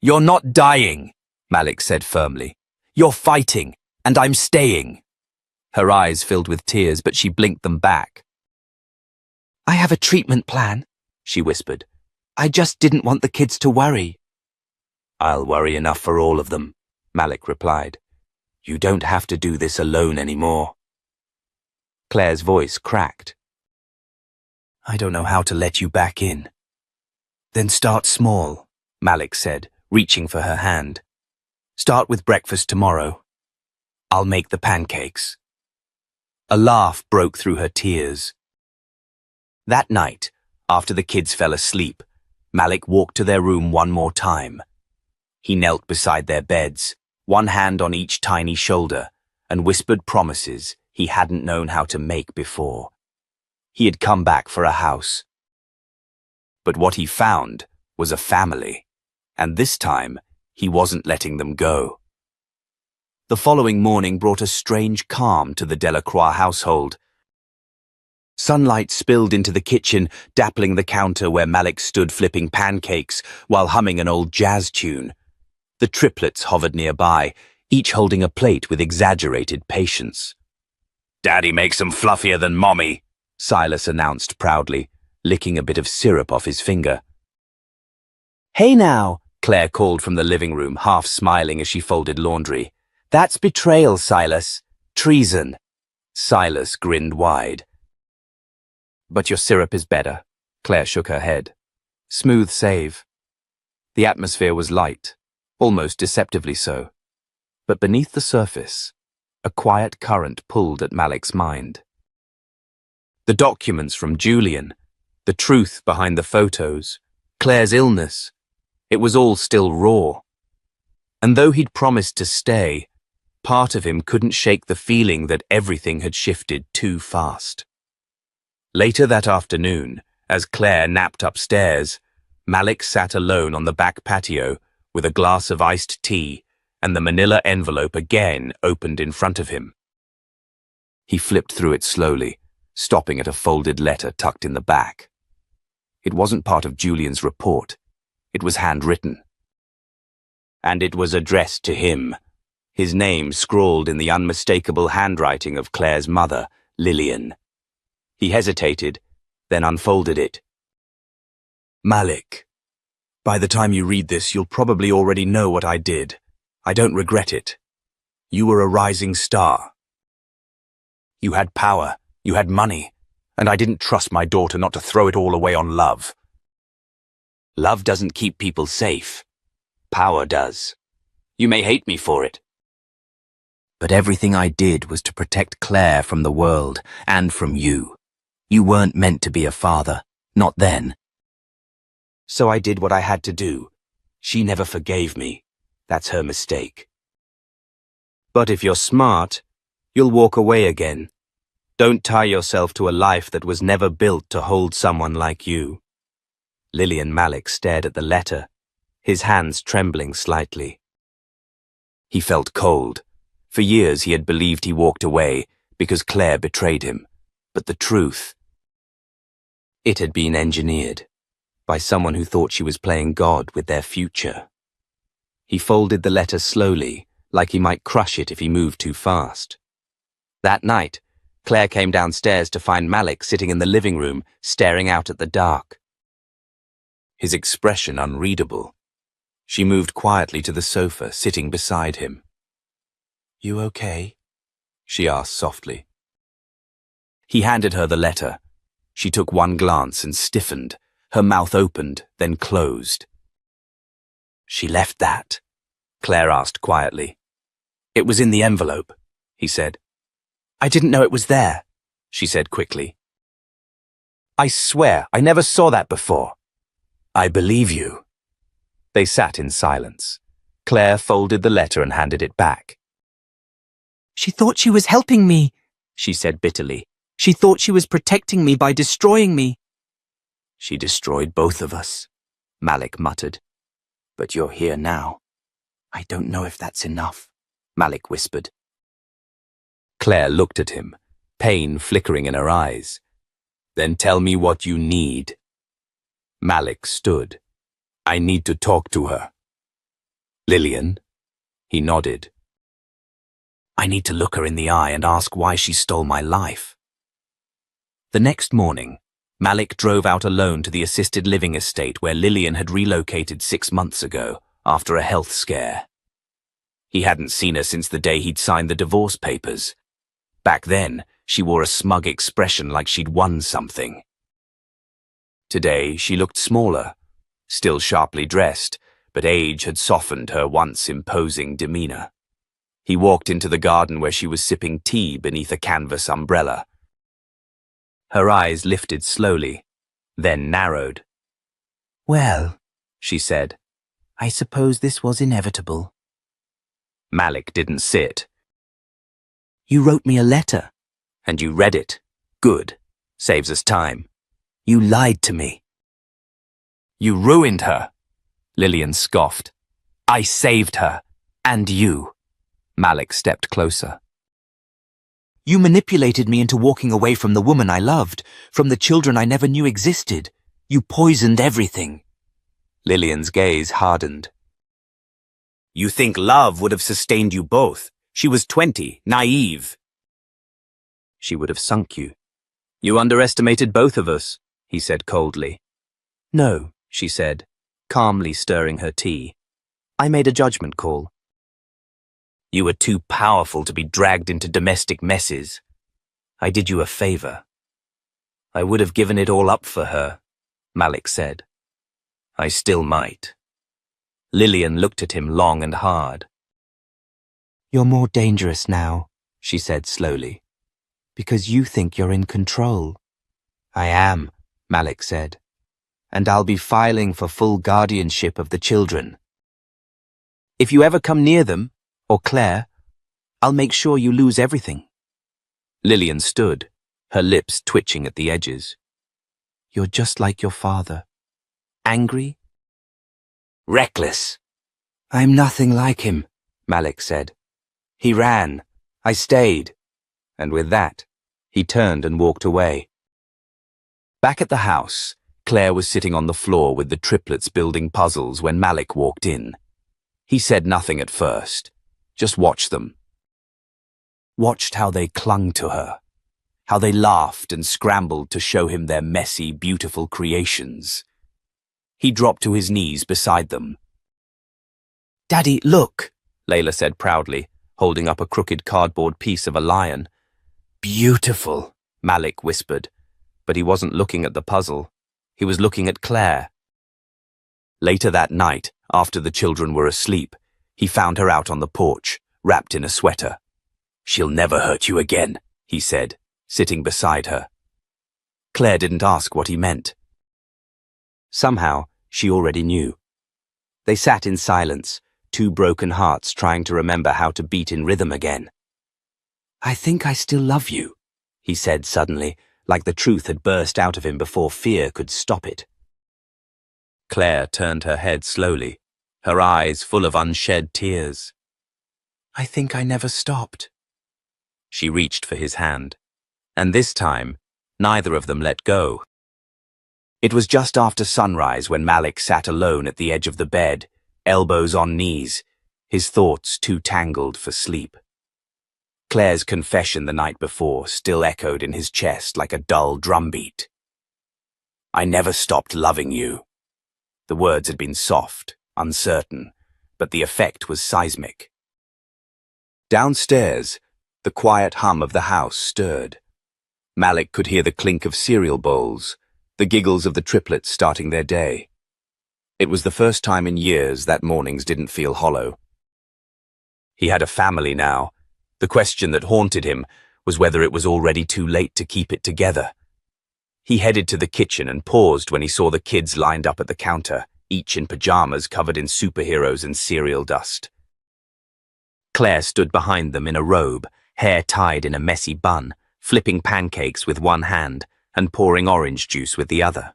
"You're not dying," Malik said firmly. "You're fighting, and I'm staying." Her eyes filled with tears, but she blinked them back. "I have a treatment plan," she whispered. "I just didn't want the kids to worry." "I'll worry enough for all of them," Malik replied. "You don't have to do this alone anymore." Claire's voice cracked. "I don't know how to let you back in." "Then start small," Malik said, reaching for her hand. "Start with breakfast tomorrow. I'll make the pancakes." A laugh broke through her tears. That night, after the kids fell asleep, Malik walked to their room one more time. He knelt beside their beds, one hand on each tiny shoulder, and whispered promises he hadn't known how to make before. He had come back for a house. But what he found was a family, and this time he wasn't letting them go. The following morning brought a strange calm to the Delacroix household. Sunlight spilled into the kitchen, dappling the counter where Malik stood flipping pancakes while humming an old jazz tune. The triplets hovered nearby, each holding a plate with exaggerated patience. "Daddy makes them fluffier than Mommy," Silas announced proudly, licking a bit of syrup off his finger. "Hey now," Claire called from the living room, half smiling as she folded laundry. "That's betrayal, Silas. Treason." Silas grinned wide. "But your syrup is better." Claire shook her head. "Smooth save." The atmosphere was light, almost deceptively so. But beneath the surface, a quiet current pulled at Malik's mind. The documents from Julian, the truth behind the photos, Claire's illness, it was all still raw. And though he'd promised to stay, part of him couldn't shake the feeling that everything had shifted too fast. Later that afternoon, as Claire napped upstairs, Malik sat alone on the back patio with a glass of iced tea and the manila envelope again opened in front of him. He flipped through it slowly, stopping at a folded letter tucked in the back. It wasn't part of Julian's report. It was handwritten. And it was addressed to him, his name scrawled in the unmistakable handwriting of Claire's mother, Lillian. He hesitated, then unfolded it. Malik, by the time you read this, you'll probably already know what I did. I don't regret it. You were a rising star. You had power, you had money, and I didn't trust my daughter not to throw it all away on love. Love doesn't keep people safe. Power does. You may hate me for it. But everything I did was to protect Claire from the world and from you. You weren't meant to be a father, not then. So I did what I had to do. She never forgave me. That's her mistake. But if you're smart, you'll walk away again. Don't tie yourself to a life that was never built to hold someone like you. Lillian Malik stared at the letter, his hands trembling slightly. He felt cold. For years he had believed he walked away because Claire betrayed him. But the truth, it had been engineered by someone who thought she was playing God with their future. He folded the letter slowly, like he might crush it if he moved too fast. That night, Claire came downstairs to find Malik sitting in the living room, staring out at the dark. His expression unreadable. She moved quietly to the sofa, sitting beside him. "You okay?" she asked softly. He handed her the letter. She took one glance and stiffened. Her mouth opened, then closed. "She left that?" Claire asked quietly. "It was in the envelope," he said. "I didn't know it was there," she said quickly. "I swear, I never saw that before." "I believe you." They sat in silence. Claire folded the letter and handed it back. "She thought she was helping me," she said bitterly. "She thought she was protecting me by destroying me." "She destroyed both of us," Malik muttered. "But you're here now." "I don't know if that's enough," Malik whispered. Claire looked at him, pain flickering in her eyes. "Then tell me what you need." Malik stood. "I need to talk to her." "Lillian?" He nodded. "I need to look her in the eye and ask why she stole my life." The next morning, Malik drove out alone to the assisted living estate where Lillian had relocated 6 months ago after a health scare. He hadn't seen her since the day he'd signed the divorce papers. Back then, she wore a smug expression like she'd won something. Today, she looked smaller, still sharply dressed, but age had softened her once imposing demeanor. He walked into the garden where she was sipping tea beneath a canvas umbrella. Her eyes lifted slowly, then narrowed. "Well," she said. "I suppose this was inevitable." Malik didn't sit. "You wrote me a letter." "And you read it. Good. Saves us time." "You lied to me." "You ruined her," Lillian scoffed. "I saved her. And you." Malik stepped closer. "You manipulated me into walking away from the woman I loved, from the children I never knew existed. You poisoned everything." Lillian's gaze hardened. "You think love would have sustained you both? She was 20, naive." "She would have sunk you. You underestimated both of us," he said coldly. "No," she said, calmly stirring her tea. "I made a judgment call. You were too powerful to be dragged into domestic messes. I did you a favor." "I would have given it all up for her," Malik said. "I still might." Lillian looked at him long and hard. You're more dangerous now, she said slowly, because you think you're in control. I am, Malik said, and I'll be filing for full guardianship of the children. If you ever come near them, or Claire, I'll make sure you lose everything. Lillian stood, her lips twitching at the edges. You're just like your father. Angry? Reckless. I'm nothing like him, Malik said. He ran. I stayed. And with that, he turned and walked away. Back at the house, Claire was sitting on the floor with the triplets building puzzles when Malik walked in. He said nothing at first, just watched them. Watched how they clung to her, how they laughed and scrambled to show him their messy, beautiful creations. He dropped to his knees beside them. Daddy, look, Layla said proudly, holding up a crooked cardboard piece of a lion. Beautiful, Malik whispered, but he wasn't looking at the puzzle. He was looking at Claire. Later that night, after the children were asleep, he found her out on the porch, wrapped in a sweater. "She'll never hurt you again," he said, sitting beside her. Claire didn't ask what he meant. Somehow, she already knew. They sat in silence, two broken hearts trying to remember how to beat in rhythm again. I think I still love you, he said suddenly, like the truth had burst out of him before fear could stop it. Claire turned her head slowly, her eyes full of unshed tears. I think I never stopped. She reached for his hand, and this time, neither of them let go. It was just after sunrise when Malik sat alone at the edge of the bed, elbows on knees, his thoughts too tangled for sleep. Claire's confession the night before still echoed in his chest like a dull drumbeat. "I never stopped loving you." The words had been soft, uncertain, but the effect was seismic. Downstairs, the quiet hum of the house stirred. Malik could hear the clink of cereal bowls, the giggles of the triplets starting their day. It was the first time in years that mornings didn't feel hollow. He had a family now. The question that haunted him was whether it was already too late to keep it together. He headed to the kitchen and paused when he saw the kids lined up at the counter, each in pajamas covered in superheroes and cereal dust. Claire stood behind them in a robe, hair tied in a messy bun, flipping pancakes with one hand and pouring orange juice with the other.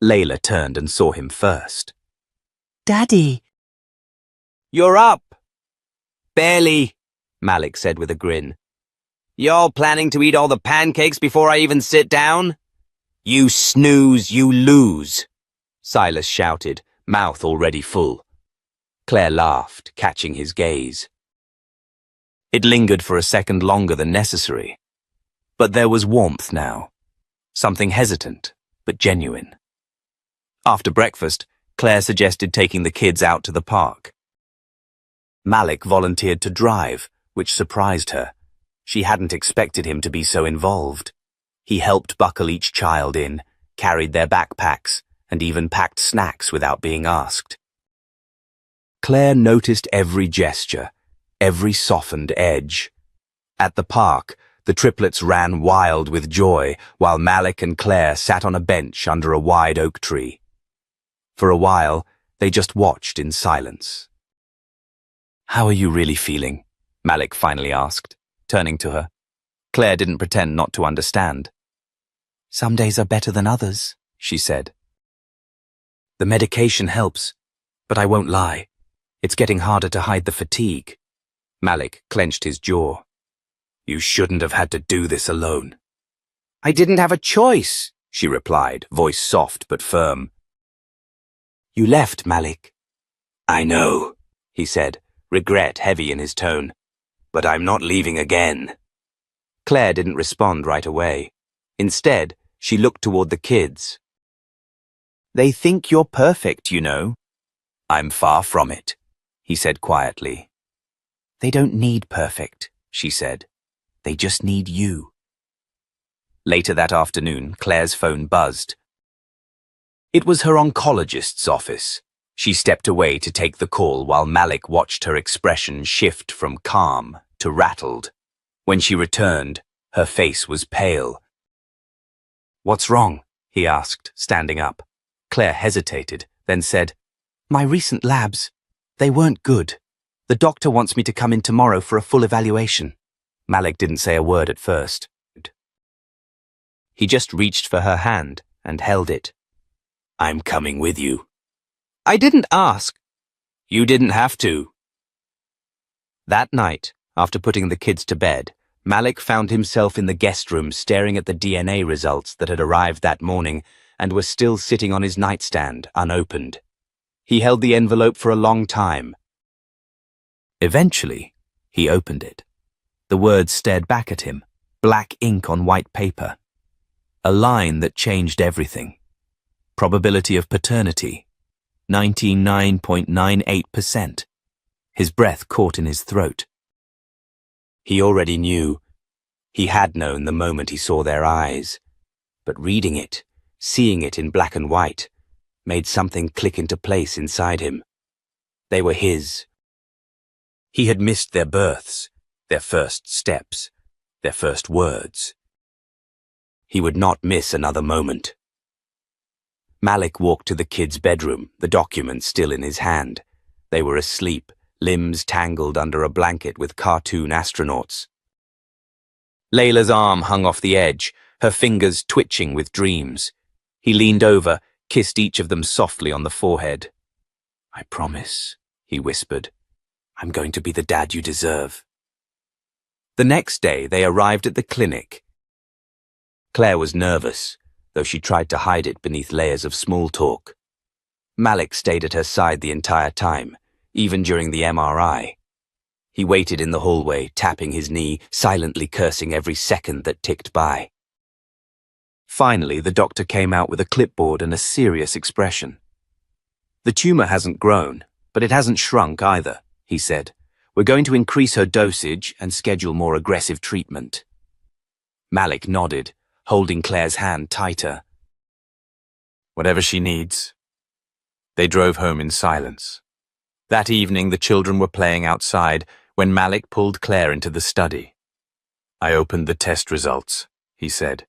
Layla turned and saw him first. Daddy! "You're up!" "Barely," Malik said with a grin. "You're planning to eat all the pancakes before I even sit down?" "You snooze, you lose," Silas shouted, mouth already full. Claire laughed, catching his gaze. It lingered for a second longer than necessary. But there was warmth now. Something hesitant, but genuine. After breakfast, Claire suggested taking the kids out to the park. Malik volunteered to drive, which surprised her. She hadn't expected him to be so involved. He helped buckle each child in, carried their backpacks, and even packed snacks without being asked. Claire noticed every gesture, every softened edge. At the park, the triplets ran wild with joy, while Malik and Claire sat on a bench under a wide oak tree. For a while, they just watched in silence. "How are you really feeling?" Malik finally asked, turning to her. Claire didn't pretend not to understand. "Some days are better than others," she said. "The medication helps, but I won't lie. It's getting harder to hide the fatigue." Malik clenched his jaw. "You shouldn't have had to do this alone." "I didn't have a choice," she replied, voice soft but firm. "You left, Malik." "I know," he said, regret heavy in his tone. "But I'm not leaving again." Claire didn't respond right away. Instead, she looked toward the kids. "They think you're perfect, you know." "I'm far from it," he said quietly. "They don't need perfect," she said. "They just need you." Later that afternoon, Claire's phone buzzed. It was her oncologist's office. She stepped away to take the call while Malik watched her expression shift from calm to rattled. When she returned, her face was pale. "What's wrong?" he asked, standing up. Claire hesitated, then said, "My recent labs, they weren't good. The doctor wants me to come in tomorrow for a full evaluation." Malik didn't say a word at first. He just reached for her hand and held it. "I'm coming with you." "I didn't ask." "You didn't have to." That night, after putting the kids to bed, Malik found himself in the guest room staring at the DNA results that had arrived that morning and were still sitting on his nightstand, unopened. He held the envelope for a long time. Eventually, he opened it. The words stared back at him, black ink on white paper. A line that changed everything. Probability of paternity, 99.98%. His breath caught in his throat. He already knew. He had known the moment he saw their eyes. But reading it, seeing it in black and white, made something click into place inside him. They were his. He had missed their births, their first steps, their first words. He would not miss another moment. Malik walked to the kids' bedroom, the document still in his hand. They were asleep, limbs tangled under a blanket with cartoon astronauts. Layla's arm hung off the edge, her fingers twitching with dreams. He leaned over, kissed each of them softly on the forehead. "I promise," he whispered. "I'm going to be the dad you deserve." The next day, they arrived at the clinic. Claire was nervous, though she tried to hide it beneath layers of small talk. Malik stayed at her side the entire time, even during the MRI. He waited in the hallway, tapping his knee, silently cursing every second that ticked by. Finally, the doctor came out with a clipboard and a serious expression. "The tumor hasn't grown, but it hasn't shrunk either," he said. "We're going to increase her dosage and schedule more aggressive treatment." Malik nodded, holding Claire's hand tighter. "Whatever she needs." They drove home in silence. That evening, the children were playing outside when Malik pulled Claire into the study. "I opened the test results," he said.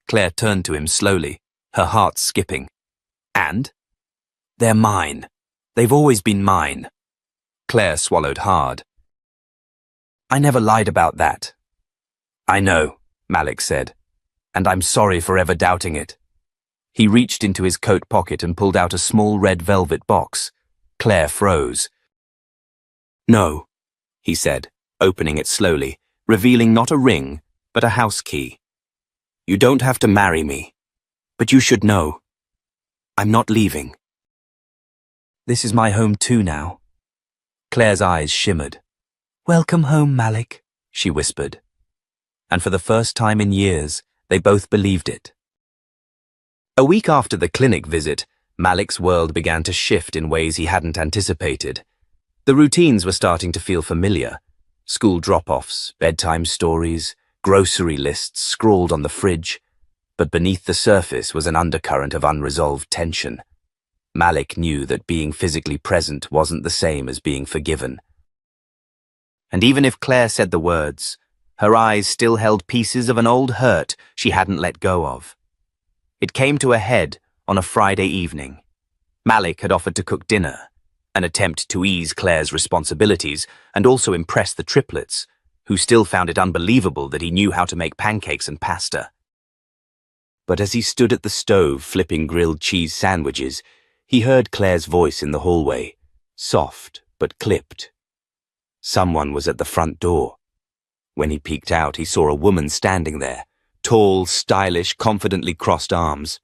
Claire turned to him slowly, her heart skipping. "And?" "They're mine. They've always been mine." Claire swallowed hard. "I never lied about that." "I know," Malik said, "and I'm sorry for ever doubting it." He reached into his coat pocket and pulled out a small red velvet box. Claire froze. "No," he said, opening it slowly, revealing not a ring, but a house key. "You don't have to marry me, but you should know. I'm not leaving. This is my home too now." Claire's eyes shimmered. "Welcome home, Malik," she whispered. And for the first time in years, they both believed it. A week after the clinic visit, Malik's world began to shift in ways he hadn't anticipated. The routines were starting to feel familiar. School drop-offs, bedtime stories, grocery lists scrawled on the fridge. But beneath the surface was an undercurrent of unresolved tension. Malik knew that being physically present wasn't the same as being forgiven. And even if Claire said the words, her eyes still held pieces of an old hurt she hadn't let go of. It came to a head on a Friday evening. Malik had offered to cook dinner, an attempt to ease Claire's responsibilities and also impress the triplets, who still found it unbelievable that he knew how to make pancakes and pasta. But as he stood at the stove flipping grilled cheese sandwiches, he heard Claire's voice in the hallway, soft but clipped. Someone was at the front door. When he peeked out, he saw a woman standing there, tall, stylish, confidently crossed arms.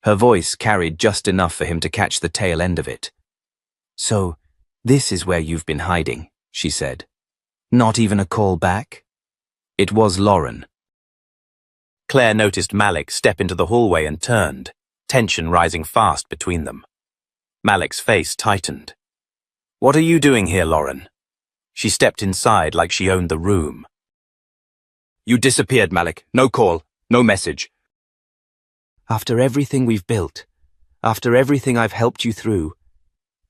Her voice carried just enough for him to catch the tail end of it. "So, this is where you've been hiding," she said. "Not even a call back?" It was Lauren. Claire noticed Malik step into the hallway and turned, tension rising fast between them. Malik's face tightened. "What are you doing here, Lauren?" She stepped inside like she owned the room. "You disappeared, Malik. No call, no message." "After everything we've built, After everything I've helped you through,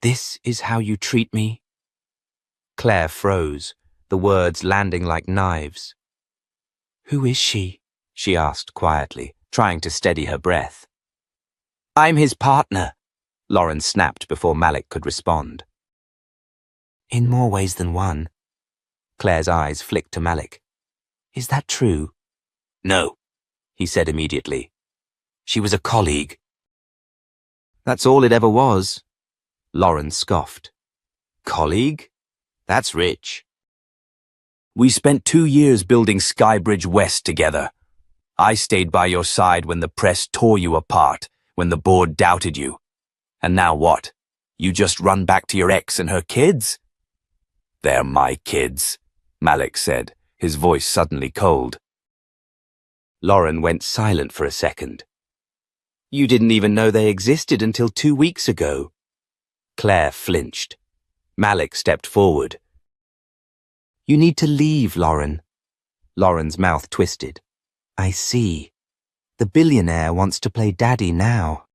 this is how you treat me? Claire froze, the words landing like knives. Who is she? She asked quietly, trying to steady her breath. I'm his partner, Lauren snapped before Malik could respond. In more ways than one. Claire's eyes flicked to Malik. Is that true? No, he said immediately. She was a colleague. That's all it ever was. Lauren scoffed. Colleague? That's rich. We spent 2 years building Skybridge West together. I stayed by your side when the press tore you apart, when the board doubted you. And now what? You just run back to your ex and her kids? They're my kids, Malik said, his voice suddenly cold. Lauren went silent for a second. You didn't even know they existed until 2 weeks ago. Claire flinched. Malik stepped forward. You need to leave, Lauren. Lauren's mouth twisted. I see. The billionaire wants to play daddy now.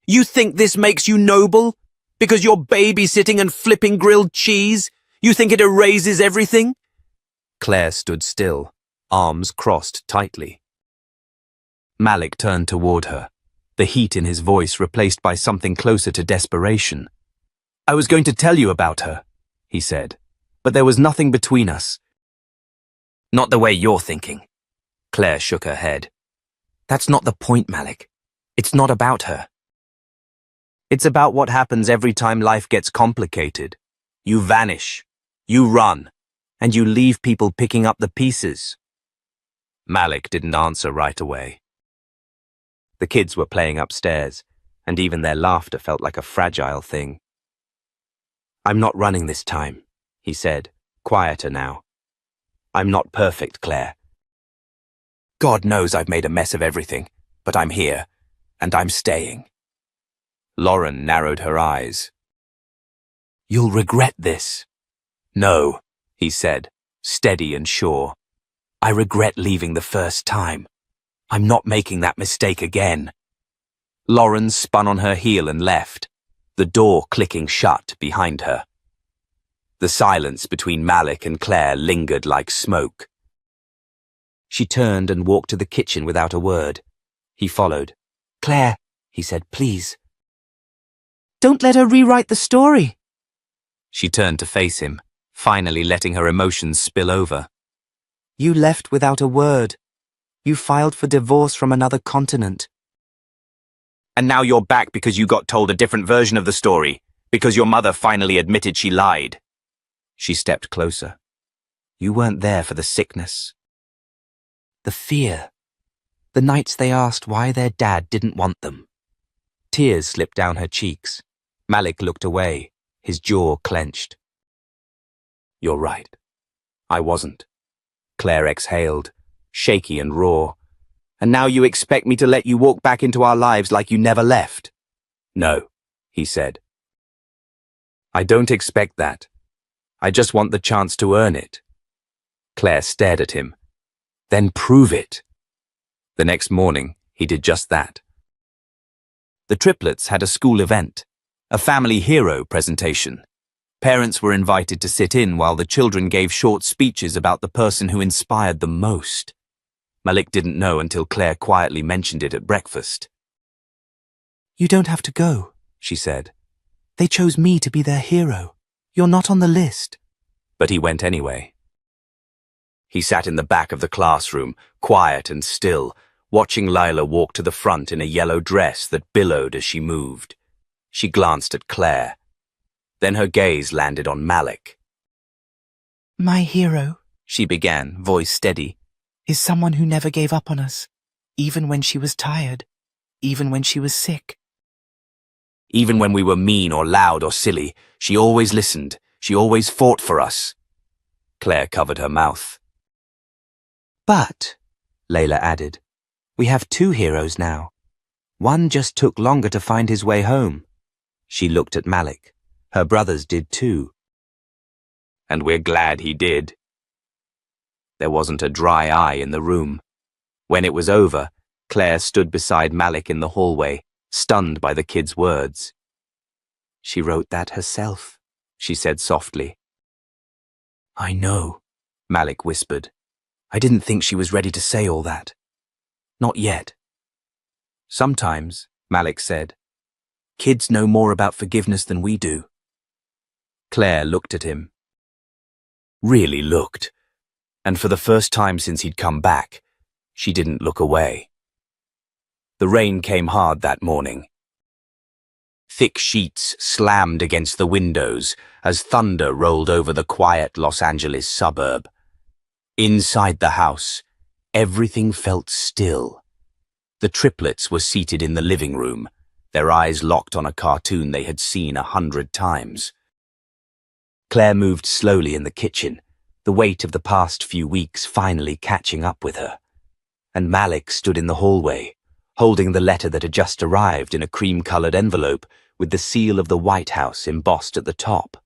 You think this makes you noble? Because you're babysitting and flipping grilled cheese? You think it erases everything? Claire stood still, arms crossed tightly. Malik turned toward her, the heat in his voice replaced by something closer to desperation. I was going to tell you about her, he said, but there was nothing between us. Not the way you're thinking. Claire shook her head. That's not the point, Malik. It's not about her. It's about what happens every time life gets complicated. You vanish, you run, and you leave people picking up the pieces. Malik didn't answer right away. The kids were playing upstairs, and even their laughter felt like a fragile thing. I'm not running this time, he said, quieter now. I'm not perfect, Claire. God knows I've made a mess of everything, but I'm here, and I'm staying. Lauren narrowed her eyes. You'll regret this. No, he said, steady and sure. I regret leaving the first time. I'm not making that mistake again. Lauren spun on her heel and left, the door clicking shut behind her. The silence between Malik and Claire lingered like smoke. She turned and walked to the kitchen without a word. He followed. Claire, he said, please. Don't let her rewrite the story. She turned to face him, finally letting her emotions spill over. You left without a word. You filed for divorce from another continent. And now you're back because you got told a different version of the story, because your mother finally admitted she lied. She stepped closer. You weren't there for the sickness. The fear. The nights they asked why their dad didn't want them. Tears slipped down her cheeks. Malik looked away, his jaw clenched. You're right. I wasn't. Claire exhaled, shaky and raw. And now you expect me to let you walk back into our lives like you never left? No, he said. I don't expect that. I just want the chance to earn it. Claire stared at him. Then prove it. The next morning, he did just that. The triplets had a school event, a family hero presentation. Parents were invited to sit in while the children gave short speeches about the person who inspired them most. Malik didn't know until Claire quietly mentioned it at breakfast. You don't have to go, she said. They chose me to be their hero. You're not on the list. But he went anyway. He sat in the back of the classroom, quiet and still, watching Lila walk to the front in a yellow dress that billowed as she moved. She glanced at Claire. Then her gaze landed on Malik. My hero, she began, voice steady, is someone who never gave up on us, even when she was tired, even when she was sick. Even when we were mean or loud or silly, she always listened, she always fought for us. Claire covered her mouth. But, Layla added, we have 2 heroes now. One just took longer to find his way home. She looked at Malik. Her brothers did too. And we're glad he did. There wasn't a dry eye in the room. When it was over, Claire stood beside Malik in the hallway, stunned by the kid's words. "She wrote that herself," she said softly. "I know," Malik whispered. "I didn't think she was ready to say all that. Not yet." "Sometimes," Malik said, "kids know more about forgiveness than we do." Claire looked at him. Really looked. And for the first time since he'd come back, she didn't look away. The rain came hard that morning. Thick sheets slammed against the windows as thunder rolled over the quiet Los Angeles suburb. Inside the house, everything felt still. The triplets were seated in the living room, their eyes locked on a cartoon they had seen 100 times. Claire moved slowly in the kitchen, the weight of the past few weeks finally catching up with her. And Malik stood in the hallway, holding the letter that had just arrived in a cream-colored envelope with the seal of the White House embossed at the top.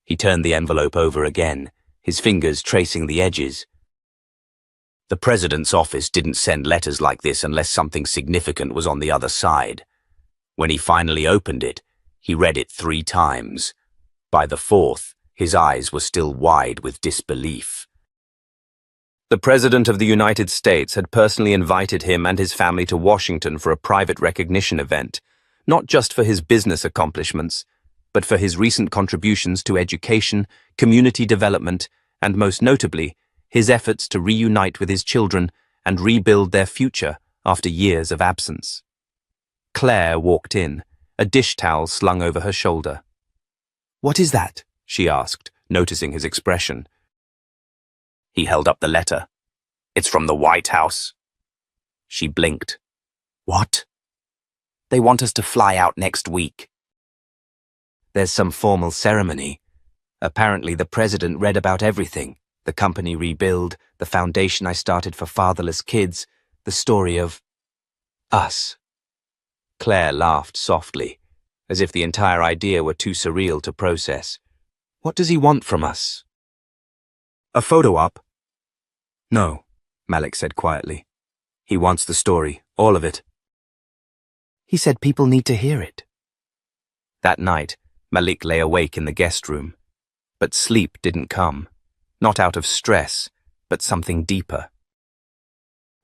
He turned the envelope over again, his fingers tracing the edges. The president's office didn't send letters like this unless something significant was on the other side. When he finally opened it, he read it 3 times. By the 4th, his eyes were still wide with disbelief. The President of the United States had personally invited him and his family to Washington for a private recognition event, not just for his business accomplishments, but for his recent contributions to education, community development, and most notably, his efforts to reunite with his children and rebuild their future after years of absence. Claire walked in, a dish towel slung over her shoulder. "What is that?" she asked, noticing his expression. He held up the letter. "It's from the White House." She blinked. "What?" "They want us to fly out next week." "There's some formal ceremony. Apparently the president read about everything. The company rebuild, the foundation I started for fatherless kids, the story of us." Claire laughed softly, as if the entire idea were too surreal to process. "What does he want from us?" "A photo op?" "No," Malik said quietly. "He wants the story, all of it." "He said people need to hear it." That night, Malik lay awake in the guest room. But sleep didn't come. Not out of stress, but something deeper.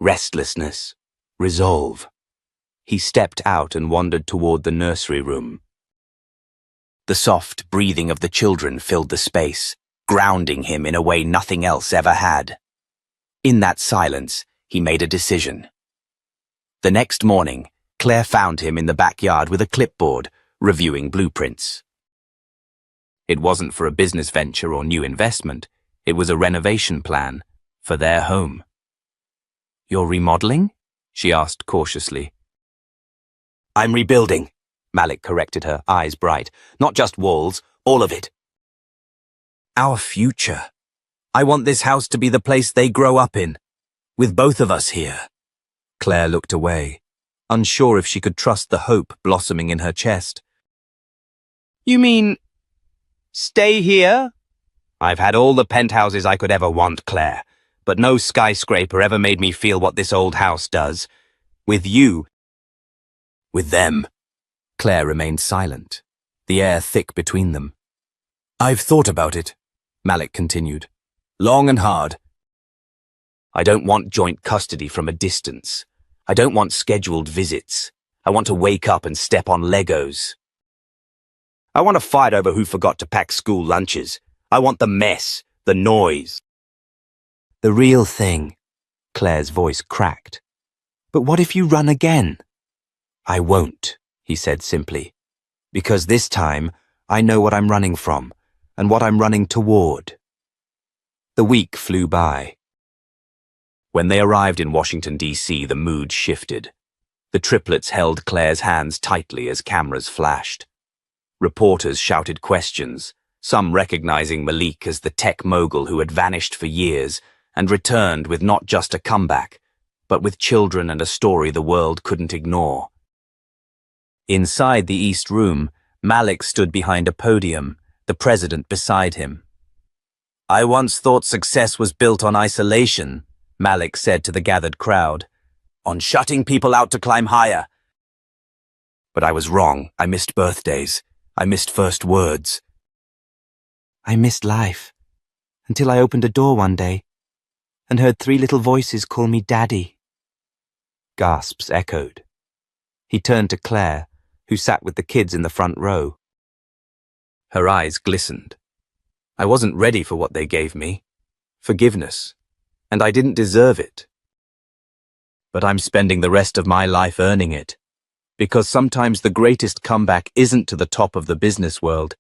Restlessness. Resolve. He stepped out and wandered toward the nursery room. The soft breathing of the children filled the space, grounding him in a way nothing else ever had. In that silence, he made a decision. The next morning, Claire found him in the backyard with a clipboard, reviewing blueprints. It wasn't for a business venture or new investment. It was a renovation plan for their home. "You're remodeling?" she asked cautiously. "I'm rebuilding," Malik corrected her, eyes bright. "Not just walls, all of it. Our future. I want this house to be the place they grow up in, with both of us here." Claire looked away, unsure if she could trust the hope blossoming in her chest. "You mean, stay here?" "I've had all the penthouses I could ever want, Claire, but no skyscraper ever made me feel what this old house does. With you. With them." Claire remained silent, the air thick between them. "I've thought about it," Malik continued. "Long and hard. I don't want joint custody from a distance. I don't want scheduled visits. I want to wake up and step on Legos. I want to fight over who forgot to pack school lunches. I want the mess, the noise." "The real thing," Claire's voice cracked. "But what if you run again?" "I won't," he said simply, "because this time I know what I'm running from and what I'm running toward." The week flew by. When they arrived in Washington, D.C., the mood shifted. The triplets held Claire's hands tightly as cameras flashed. Reporters shouted questions, some recognizing Malik as the tech mogul who had vanished for years and returned with not just a comeback, but with children and a story the world couldn't ignore. Inside the East Room, Malik stood behind a podium, the president beside him. "I once thought success was built on isolation," Malik said to the gathered crowd. "On shutting people out to climb higher. But I was wrong. I missed birthdays. I missed first words. I missed life, until I opened a door one day and heard 3 little voices call me Daddy. Gasps echoed. He turned to Claire, who sat with the kids in the front row. Her eyes glistened. I wasn't ready for what they gave me. Forgiveness. And I didn't deserve it. But I'm spending the rest of my life earning it. Because sometimes the greatest comeback isn't to the top of the business world.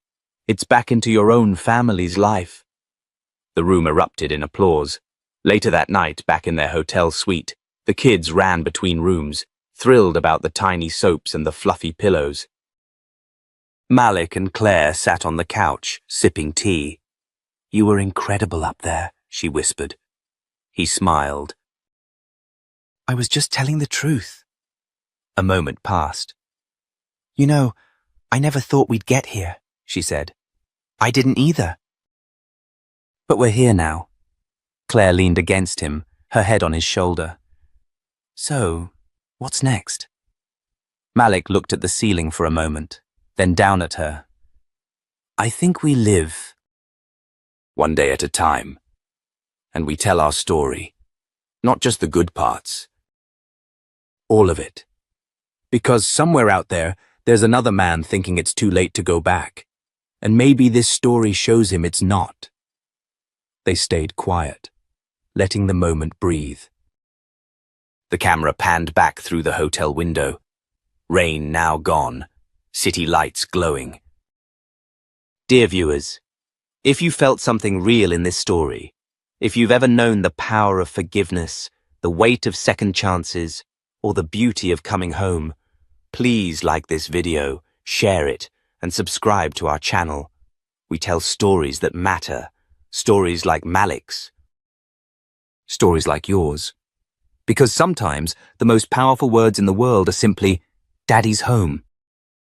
It's back into your own family's life. The room erupted in applause. Later that night, back in their hotel suite, the kids ran between rooms, thrilled about the tiny soaps and the fluffy pillows. Malik and Claire sat on the couch, sipping tea. "You were incredible up there," she whispered. He smiled. I was just telling the truth. A moment passed. You know, I never thought we'd get here, she said. I didn't either. But we're here now. Claire leaned against him, her head on his shoulder. So, what's next? Malik looked at the ceiling for a moment, then down at her. I think we live one day at a time, and we tell our story, not just the good parts. All of it. Because somewhere out there, there's another man thinking it's too late to go back, and maybe this story shows him it's not. They stayed quiet, letting the moment breathe. The camera panned back through the hotel window. Rain now gone, city lights glowing. Dear viewers, if you felt something real in this story, if you've ever known the power of forgiveness, the weight of second chances, or the beauty of coming home, please like this video, share it, and subscribe to our channel. We tell stories that matter, stories like Malik's, stories like yours. Because sometimes the most powerful words in the world are simply, Daddy's home.